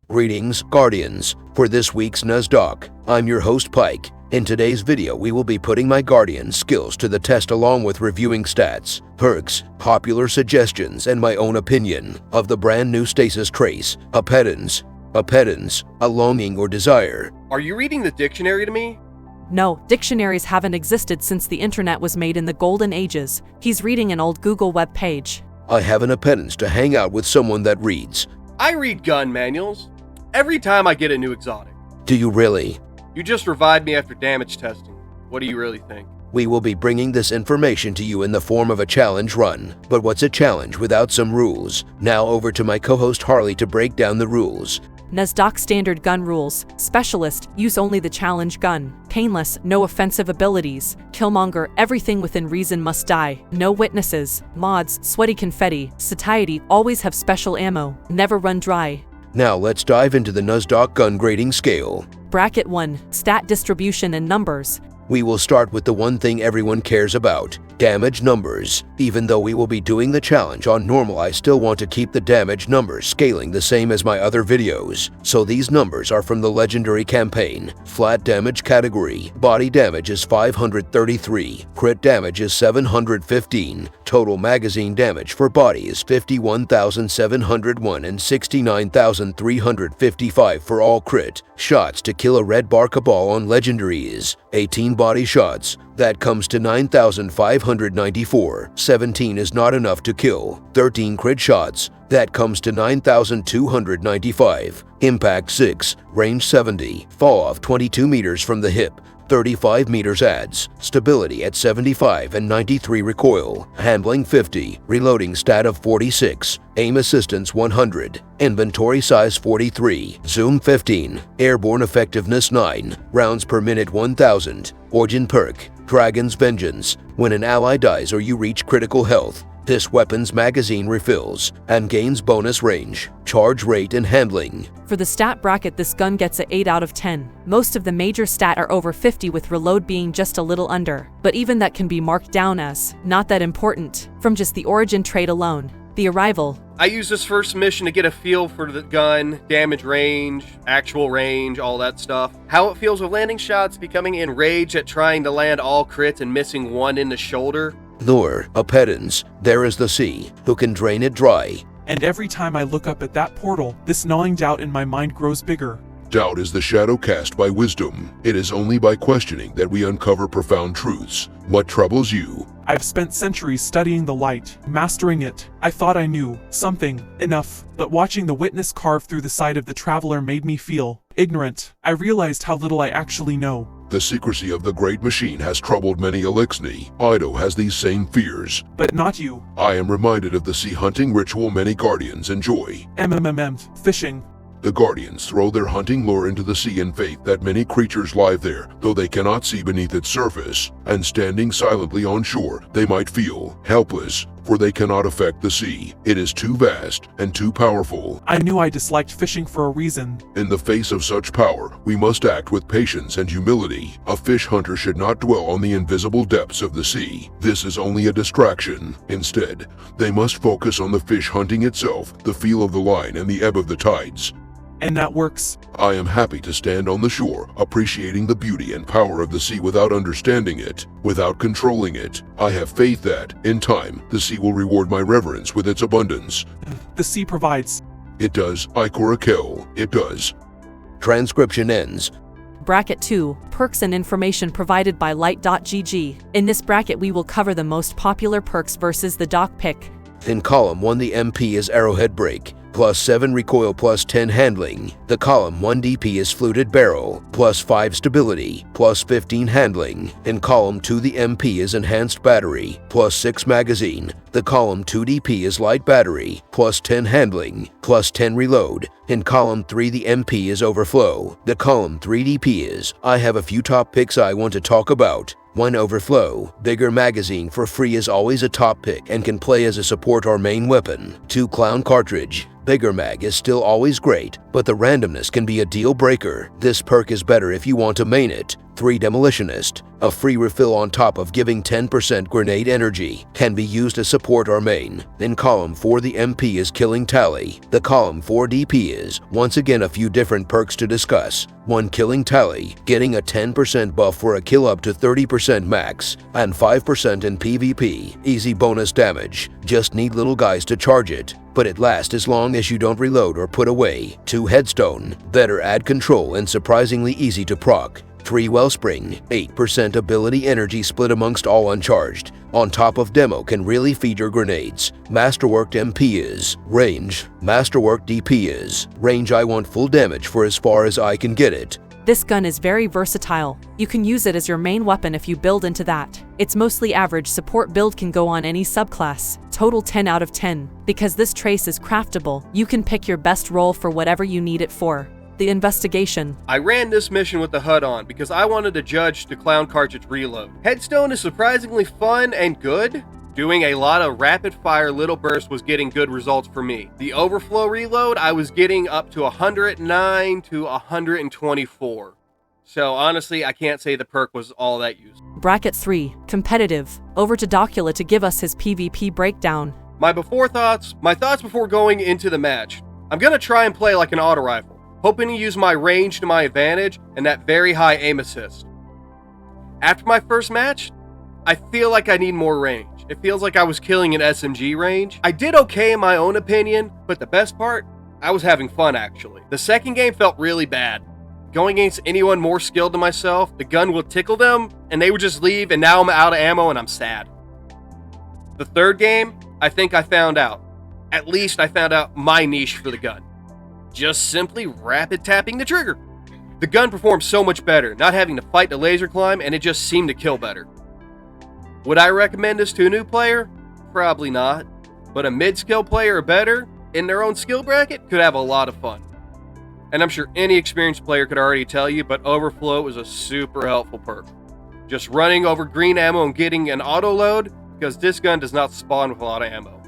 Greetings, Guardians. For this week's NuzzDock, I'm your host Pike. In today's video, we will be putting my Guardian skills to the test along with reviewing stats, perks, popular suggestions, and my own opinion of the brand new stasis trace, appetence. Appetence, a longing or desire. Are you reading the dictionary to me? No, dictionaries haven't existed since the internet was made in the golden ages. He's reading an old Google web page. I have an appetence to hang out with someone that reads. I read gun manuals every time I get a new exotic. Do you really? You just revived me after damage testing. What do you really think? We will be bringing this information to you in the form of a challenge run. But what's a challenge without some rules? Now over to my co-host Harley to break down the rules. NuzzDock standard gun rules. Specialist, use only the challenge gun. Painless, no offensive abilities. Killmonger, everything within reason must die. No witnesses. Mods, sweaty confetti. Satiety, always have special ammo. Never run dry. Now let's dive into the NuzzDock gun grading scale. Bracket 1. Stat distribution and numbers. We will start with the one thing everyone cares about, damage numbers. Even though we will be doing the challenge on normal, I still want to keep the damage numbers scaling the same as my other videos. So these numbers are from the legendary campaign. Flat damage category, body damage is 533, crit damage is 715, total magazine damage for body is 51,701 and 69,355 for all crit. Shots to kill a red barca ball on legendary is 18 body shots. That comes to 9,594. 17 is not enough to kill. 13 crit shots. That comes to 9,295. Impact 6. Range 70. Fall off 22 meters from the hip. 35 meters adds. Stability at 75 and 93 recoil. Handling 50. Reloading stat of 46. Aim assistance 100. Inventory size 43. Zoom 15. Airborne effectiveness 9. Rounds per minute 1000. Origin perk. Dragon's Vengeance. When an ally dies or you reach critical health, this weapon's magazine refills and gains bonus range, charge rate, and handling. For the stat bracket, this gun gets a 8 out of 10. Most of the major stat are over 50, with reload being just a little under. But even that can be marked down as not that important from just the origin trait alone. The arrival. I use this first mission to get a feel for the gun, damage range, actual range, all that stuff. How it feels with landing shots, becoming enraged at trying to land all crits and missing one in the shoulder. Lure, appetence, there is the sea, who can drain it dry. And every time I look up at that portal, this gnawing doubt in my mind grows bigger. Doubt is the shadow cast by wisdom. It is only by questioning that we uncover profound truths. What troubles you? I've spent centuries studying the light, mastering it. I thought I knew something, enough, but watching the witness carve through the side of the traveler made me feel ignorant. I realized how little I actually know. The secrecy of the great machine has troubled many Elixni. Ido has these same fears. But not you. I am reminded of the sea hunting ritual many Guardians enjoy. Fishing. The Guardians throw their hunting lure into the sea in faith that many creatures lie there, though they cannot see beneath its surface. And standing silently on shore, they might feel helpless, for they cannot affect the sea. It is too vast and too powerful. I knew I disliked fishing for a reason. In the face of such power, we must act with patience and humility. A fish hunter should not dwell on the invisible depths of the sea. This is only a distraction. Instead, they must focus on the fish hunting itself, the feel of the line and the ebb of the tides. And that works. I am happy to stand on the shore, appreciating the beauty and power of the sea without understanding it, without controlling it. I have faith that, in time, the sea will reward my reverence with its abundance. The sea provides. It does, Ikorakel, it does. Transcription ends. Bracket 2. Perks and information provided by Light.gg. In this bracket, we will cover the most popular perks versus the doc pick. In column 1, the MP is Arrowhead Break, plus 7 recoil, plus 10 handling. The column 1 DP is Fluted Barrel, plus 5 stability, plus 15 handling. In column 2, the MP is Enhanced Battery, plus 6 magazine. The column 2 DP is Light Battery, plus 10 handling, plus 10 reload. In column 3, the MP is Overflow. The column 3 DP is I have a few top picks I want to talk about. 1 Overflow. Bigger magazine for free is always a top pick and can play as a support or main weapon. 2 Clown Cartridge. Bigger mag is still always great, but the randomness can be a deal breaker. This perk is better if you want to main it. 3 Demolitionist, a free refill on top of giving 10% grenade energy, can be used as support or main. In column 4 the MP is Killing Tally. The column 4 DP is, once again, a few different perks to discuss. 1 Killing Tally, getting a 10% buff for a kill up to 30% max, and 5% in PvP, easy bonus damage. Just need little guys to charge it, but it lasts as long as you don't reload or put away. 2 Headstone, better add control and surprisingly easy to proc. 3 Wellspring, 8% ability energy split amongst all uncharged. On top of demo can really feed your grenades. Masterworked MP is range. Masterworked DP is range. I want full damage for as far as I can get it. This gun is very versatile. You can use it as your main weapon if you build into that. Its mostly average support build can go on any subclass. Total 10 out of 10. Because this trace is craftable, you can pick your best role for whatever you need it for. The investigation. I ran this mission with the HUD on because I wanted to judge the clown cartridge reload. Headstone is surprisingly fun and good. Doing a lot of rapid fire little bursts was getting good results for me. The overflow reload, I was getting up to 109 to 124. So honestly, I can't say the perk was all that useful. Bracket 3. Competitive. Over to Docula to give us his PvP breakdown. My thoughts before going into the match. I'm gonna try and play like an auto rifle, hoping to use my range to my advantage and that very high aim assist. After my first match, I feel like I need more range. It feels like I was killing an SMG range. I did okay in my own opinion, but the best part, I was having fun actually. The second game felt really bad. Going against anyone more skilled than myself, the gun would tickle them and they would just leave, and now I'm out of ammo and I'm sad. The third game, I think I found out. At least I found out my niche for the gun. Just simply rapid tapping the trigger. The gun performs so much better, not having to fight the laser climb, and it just seemed to kill better. Would I recommend this to a new player? Probably not. But a mid-skill player or better, in their own skill bracket, could have a lot of fun. And I'm sure any experienced player could already tell you, but Overflow is a super helpful perk. Just running over green ammo and getting an auto load, because this gun does not spawn with a lot of ammo.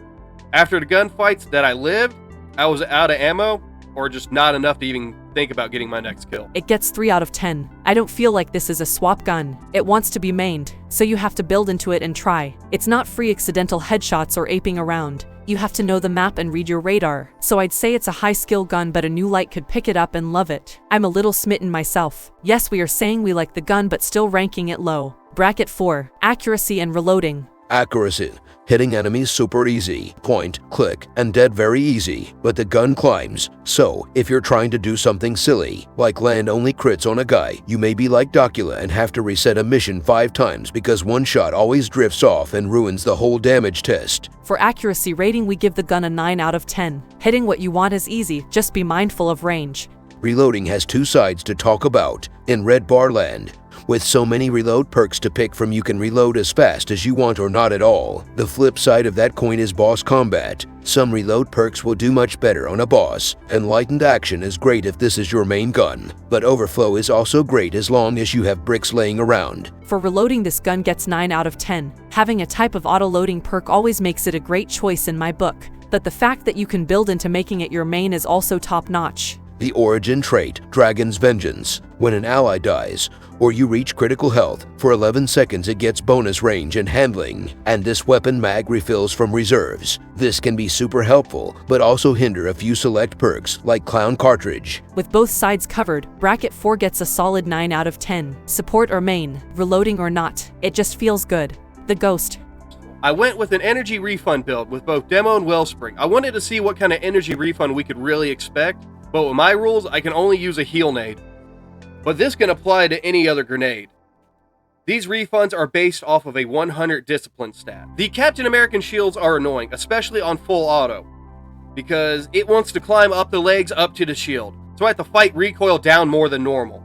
After the gunfights that I lived, I was out of ammo, or just not enough to even think about getting my next kill. It gets 3 out of 10. I don't feel like this is a swap gun. It wants to be mained, so you have to build into it and try. It's not free accidental headshots or aping around. You have to know the map and read your radar. So I'd say it's a high skill gun, but a new light could pick it up and love it. I'm a little smitten myself. Yes, we are saying we like the gun, but still ranking it low. Bracket 4. Accuracy and reloading. Accuracy. Hitting enemies super easy, point, click, and dead very easy, but the gun climbs. So, if you're trying to do something silly, like land only crits on a guy, you may be like Docula and have to reset a mission 5 times because one shot always drifts off and ruins the whole damage test. For accuracy rating, we give the gun a 9 out of 10. Hitting what you want is easy, just be mindful of range. Reloading has 2 sides to talk about. In Red Bar Land, with so many reload perks to pick from, you can reload as fast as you want or not at all. The flip side of that coin is boss combat. Some reload perks will do much better on a boss. Enlightened action is great if this is your main gun, but overflow is also great as long as you have bricks laying around. For reloading, this gun gets 9 out of 10. Having a type of auto-loading perk always makes it a great choice in my book, but the fact that you can build into making it your main is also top-notch. The origin trait, Dragon's Vengeance. When an ally dies, or you reach critical health, for 11 seconds it gets bonus range and handling, and this weapon mag refills from reserves. This can be super helpful, but also hinder a few select perks, like Clown Cartridge. With both sides covered, Bracket 4 gets a solid 9 out of 10. Support or main, reloading or not, it just feels good. The Ghost. I went with an energy refund build with both Demo and Wellspring. I wanted to see what kind of energy refund we could really expect, but with my rules, I can only use a heal nade. But this can apply to any other grenade. These refunds are based off of a 100 discipline stat. The Captain American shields are annoying, especially on full auto, because it wants to climb up the legs up to the shield, so I have to fight recoil down more than normal.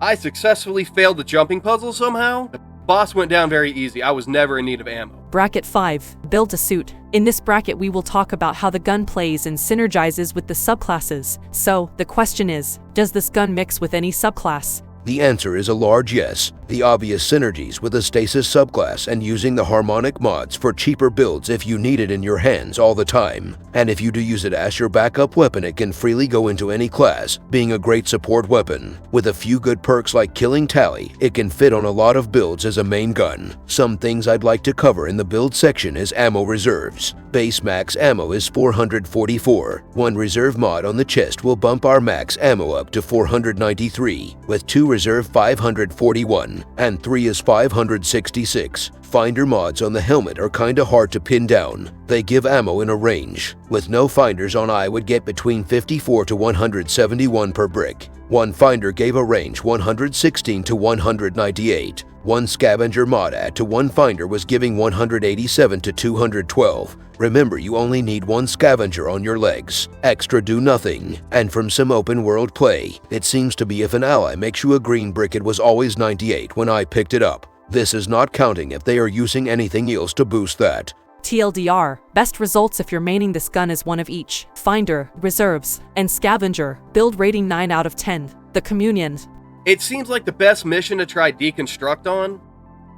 I successfully failed the jumping puzzle somehow. The boss went down very easy. I was never in need of ammo. Bracket 5. Build a suit. In this bracket, we will talk about how the gun plays and synergizes with the subclasses. So, the question is, does this gun mix with any subclass? The answer is a large yes. The obvious synergies with the stasis subclass and using the harmonic mods for cheaper builds if you need it in your hands all the time. And if you do use it as your backup weapon, it can freely go into any class, being a great support weapon. With a few good perks like killing tally, it can fit on a lot of builds as a main gun. Some things I'd like to cover in the build section is ammo reserves. Base max ammo is 444. One reserve mod on the chest will bump our max ammo up to 493, with 2 reserve 541, and 3 is 566. Finder mods on the helmet are kinda hard to pin down. They give ammo in a range. With no finders on, I would get between 54 to 171 per brick. One finder gave a range 116 to 198. One scavenger mod add to one finder was giving 187 to 212. Remember, you only need one scavenger on your legs. Extra do nothing. And from some open world play, it seems to be if an ally makes you a green brick, it was always 98 when I picked it up. This is not counting if they are using anything else to boost that. TLDR, best results if you're maining this gun is one of each: Finder, Reserves, and Scavenger. Build rating 9 out of 10. The Communion. It seems like the best mission to try deconstruct on.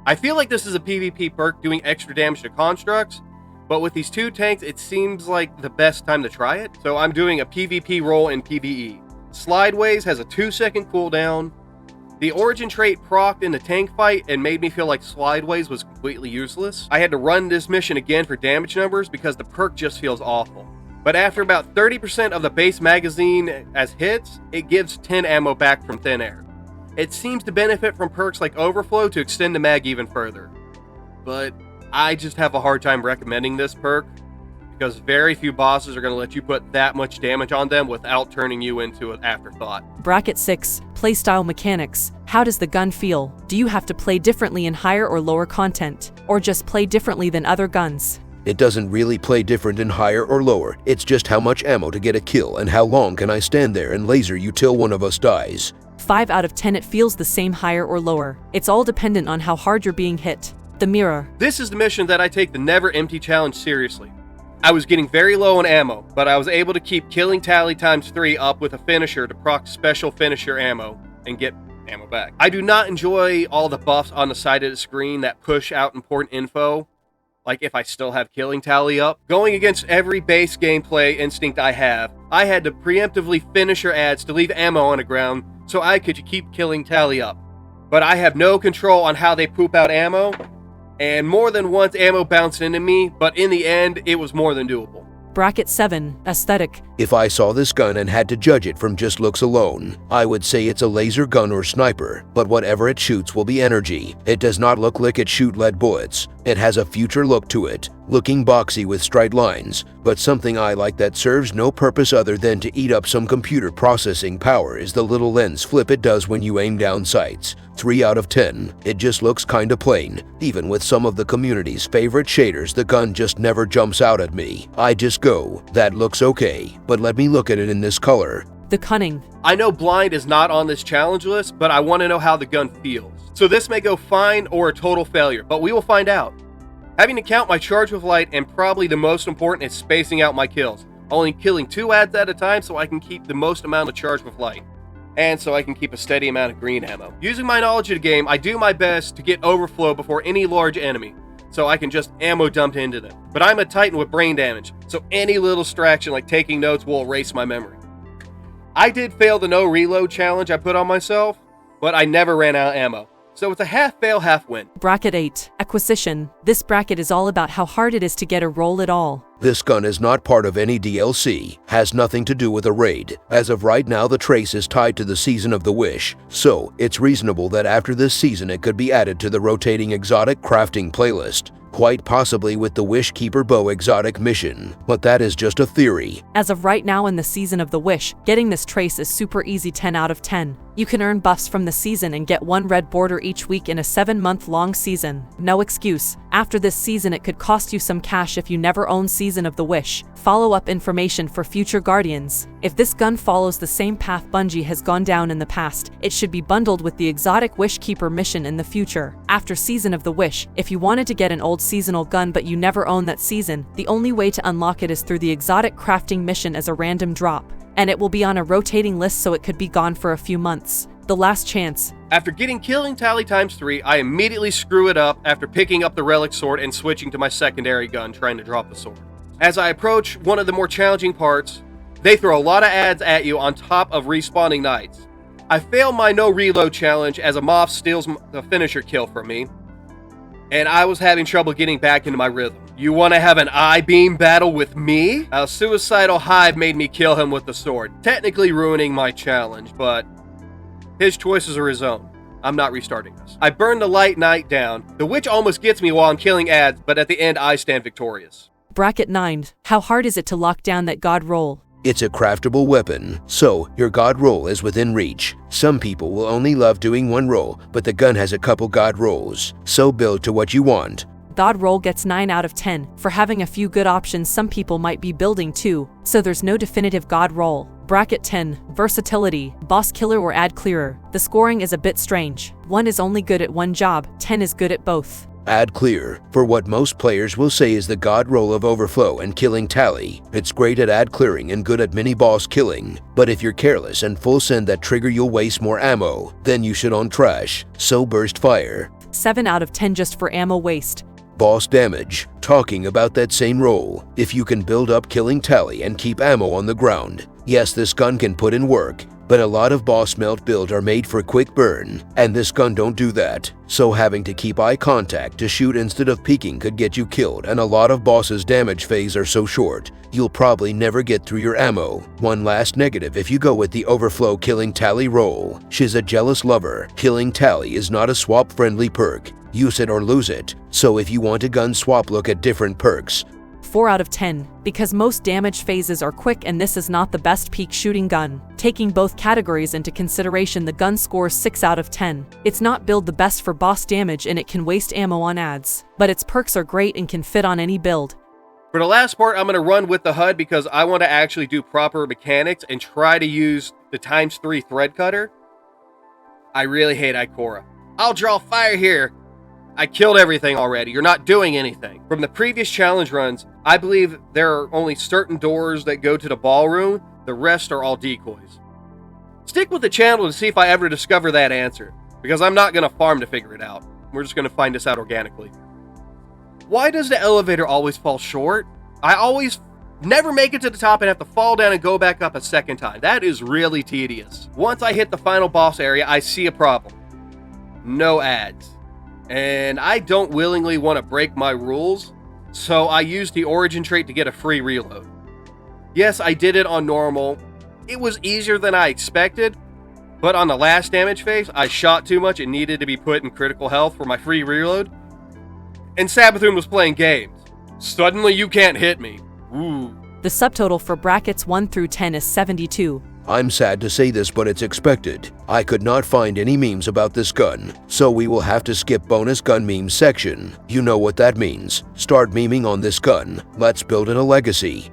I feel like this is a PvP perk doing extra damage to constructs, but with these 2 tanks, it seems like the best time to try it. So I'm doing a PvP roll in PvE. Slideways has a 2-second cooldown. The origin trait procced in the tank fight and made me feel like Slideways was completely useless. I had to run this mission again for damage numbers because the perk just feels awful. But after about 30% of the base magazine as hits, it gives 10 ammo back from thin air. It seems to benefit from perks like Overflow to extend the mag even further. But I just have a hard time recommending this perk, because very few bosses are going to let you put that much damage on them without turning you into an afterthought. Bracket 6. Playstyle mechanics. How does the gun feel? Do you have to play differently in higher or lower content? Or just play differently than other guns? It doesn't really play different in higher or lower. It's just how much ammo to get a kill and how long can I stand there and laser you till one of us dies. 5 out of 10. It feels the same higher or lower. It's all dependent on how hard you're being hit. The Mirror. This is the mission that I take the Never Empty challenge seriously. I was getting very low on ammo, but I was able to keep killing tally times 3 up with a finisher to proc special finisher ammo and get ammo back. I do not enjoy all the buffs on the side of the screen that push out important info, like if I still have killing tally up. Going against every base gameplay instinct I have, I had to preemptively finisher ads to leave ammo on the ground so I could keep killing tally up. But I have no control on how they poop out ammo, and more than once ammo bounced into me, but in the end, it was more than doable. Bracket 7. Aesthetic. If I saw this gun and had to judge it from just looks alone, I would say it's a laser gun or sniper, but whatever it shoots will be energy. It does not look like it shoot lead bullets. It has a future look to it, looking boxy with straight lines, but something I like that serves no purpose other than to eat up some computer processing power is the little lens flip it does when you aim down sights. 3 out of 10. It just looks kinda plain. Even with some of the community's favorite shaders, the gun just never jumps out at me. I just go, that looks okay, but let me look at it in this color. The Cunning. I know blind is not on this challenge list, but I want to know how the gun feels. So this may go fine or a total failure, but we will find out. Having to count my charge with light, and probably the most important is spacing out my kills. Only killing 2 ads at a time so I can keep the most amount of charge with light, and so I can keep a steady amount of green ammo. Using my knowledge of the game, I do my best to get overflow before any large enemy, so I can just ammo dump into them. But I'm a Titan with brain damage, so any little distraction like taking notes will erase my memory. I did fail the no reload challenge I put on myself, but I never ran out of ammo. So it's a half fail, half win. Bracket 8. Acquisition. This bracket is all about how hard it is to get a roll at all. This gun is not part of any DLC, has nothing to do with a raid. As of right now, the trace is tied to the Season of the Wish, so it's reasonable that after this season it could be added to the rotating exotic crafting playlist. Quite possibly with the Wish Keeper Bow exotic mission, but that is just a theory. As of right now in the Season of the Wish, getting this trace is super easy. 10 out of 10. You can earn buffs from the season and get 1 red border each week in a 7-month-long season. No excuse. After this season it could cost you some cash if you never own Season of the Wish. Follow-up information for future Guardians. If this gun follows the same path Bungie has gone down in the past, it should be bundled with the exotic Wish Keeper mission in the future. After Season of the Wish, if you wanted to get an old seasonal gun but you never own that season, the only way to unlock it is through the exotic crafting mission as a random drop. And it will be on a rotating list, so it could be gone for a few months. The last chance. After getting killing tally times 3, I immediately screw it up after picking up the relic sword and switching to my secondary gun, trying to drop the sword. As I approach one of the more challenging parts, they throw a lot of ads at you on top of respawning knights. I fail my no reload challenge as a moth steals the finisher kill from me, and I was having trouble getting back into my rhythm. You want to have an I-beam battle with me? A suicidal hive made me kill him with the sword, technically ruining my challenge, but his choices are his own. I'm not restarting this. I burn the light knight down. The witch almost gets me while I'm killing ads, but at the end I stand victorious. Bracket 9. How hard is it to lock down that god roll? It's a craftable weapon, so your god roll is within reach. Some people will only love doing one roll, but the gun has a couple god rolls, so build to what you want. God roll gets 9 out of 10. For having a few good options, some people might be building too, so there's no definitive god roll. Bracket 10. Versatility, boss killer or ad clearer. The scoring is a bit strange. 1 is only good at one job, 10 is good at both. Ad clear, for what most players will say is the god roll of overflow and killing tally. It's great at ad clearing and good at mini boss killing, but if you're careless and full send that trigger you'll waste more ammo, then you should on trash, so burst fire. 7 out of 10 just for ammo waste. Boss damage, talking about that same roll, if you can build up killing tally and keep ammo on the ground. Yes, this gun can put in work, but a lot of boss melt builds are made for quick burn, and this gun don't do that. So having to keep eye contact to shoot instead of peeking could get you killed, and a lot of bosses' damage phase are so short, you'll probably never get through your ammo. One last negative if you go with the overflow killing tally roll. She's a jealous lover. Killing tally is not a swap friendly perk. Use it or lose it. So if you want a gun swap, look at different perks. 4 out of 10, because most damage phases are quick and this is not the best peak shooting gun. Taking both categories into consideration, the gun scores 6 out of 10. It's not build the best for boss damage and it can waste ammo on ads, but its perks are great and can fit on any build. For the last part, I'm going to run with the HUD because I want to actually do proper mechanics and try to use the ×3 thread cutter. I really hate Ikora. I'll draw fire here. I killed everything already. You're not doing anything. From the previous challenge runs, I believe there are only certain doors that go to the ballroom. The rest are all decoys. Stick with the channel to see if I ever discover that answer, because I'm not going to farm to figure it out. We're just going to find this out organically. Why does the elevator always fall short? I always never make it to the top and have to fall down and go back up a second time. That is really tedious. Once I hit the final boss area, I see a problem. No ads. And I don't willingly want to break my rules, so I used the origin trait to get a free reload. Yes, I did it on normal. It was easier than I expected, but on the last damage phase, I shot too much and needed to be put in critical health for my free reload. And Sabathun was playing games. Suddenly you can't hit me. Ooh. The subtotal for brackets 1 through 10 is 72. I'm sad to say this, but it's expected. I could not find any memes about this gun, so we will have to skip bonus gun memes section. You know what that means. Start memeing on this gun. Let's build it a legacy.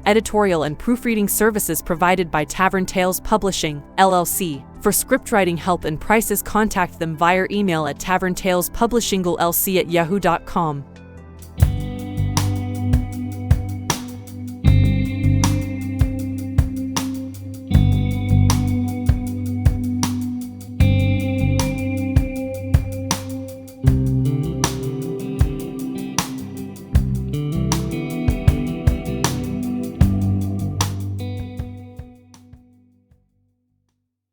Editorial and proofreading services provided by Tavern Tales Publishing, LLC. For scriptwriting help and prices, contact them via email at taverntalespublishinglc@yahoo.com.